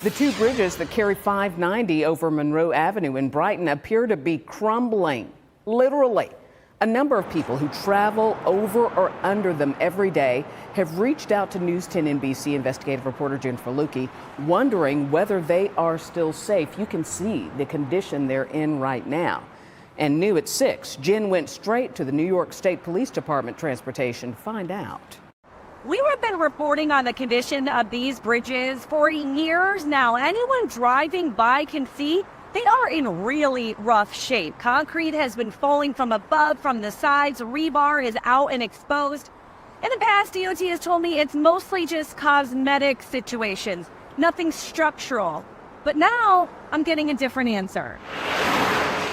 The two bridges that carry 590 over Monroe Avenue in Brighton appear to be crumbling, literally. A number of people who travel over or under them every day have reached out to News 10 NBC investigative reporter Jennifer Lewke, wondering whether they are still safe. You can see the condition they're in right now. And new at 6, Jen went straight to the New York State Police Department transportation to find out. We have been reporting on the condition of these bridges for years now. Anyone driving by can see they are in really rough shape. Concrete has been falling from above, from the sides. Rebar is out and exposed. In the past, DOT has told me it's mostly just cosmetic situations, nothing structural. But now I'm getting a different answer.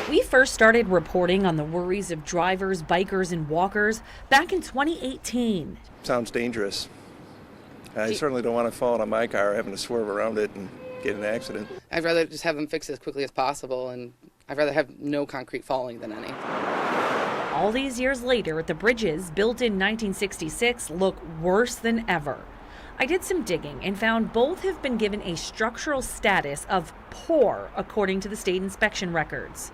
We first started reporting on the worries of drivers, bikers, and walkers back in 2018. Sounds dangerous. I certainly don't want to fall on my car having to swerve around it and get in an accident. I'd rather just have them fixed as quickly as possible, and I'd rather have no concrete falling than any. All these years later, the bridges, built in 1966, look worse than ever. I did some digging and found both have been given a structural status of poor, according to the state inspection records.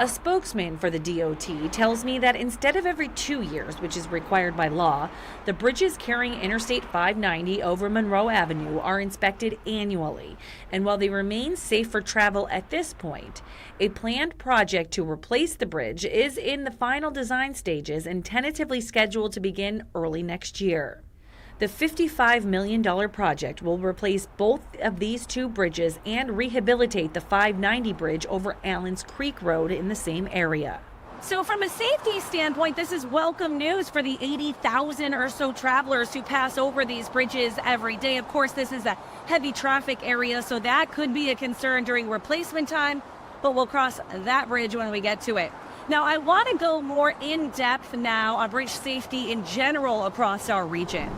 A spokesman for the DOT tells me that instead of every 2 years, which is required by law, the bridges carrying Interstate 590 over Monroe Avenue are inspected annually. And while they remain safe for travel at this point, a planned project to replace the bridge is in the final design stages and tentatively scheduled to begin early next year. The $55 million project will replace both of these two bridges and rehabilitate the 590 bridge over Allen's Creek Road in the same area. So from a safety standpoint, this is welcome news for the 80,000 or so travelers who pass over these bridges every day. Of course, this is a heavy traffic area, so that could be a concern during replacement time, but we'll cross that bridge when we get to it. Now, I want to go more in depth now on bridge safety in general across our region.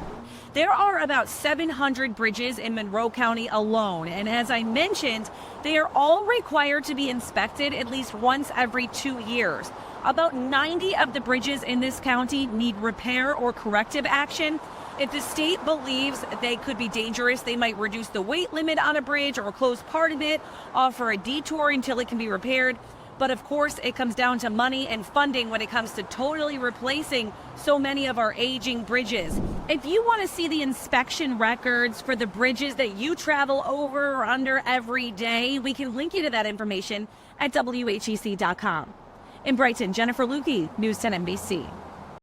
There are about 700 bridges in Monroe County alone, and as I mentioned, they are all required to be inspected at least once every 2 years. About 90 of the bridges in this county need repair or corrective action. If the state believes they could be dangerous, they might reduce the weight limit on a bridge or close part of it, offer a detour until it can be repaired. But of course, it comes down to money and funding when it comes to totally replacing so many of our aging bridges. If you want to see the inspection records for the bridges that you travel over or under every day, we can link you to that information at WHEC.com. In Brighton, Jennifer Lewke, News 10 NBC.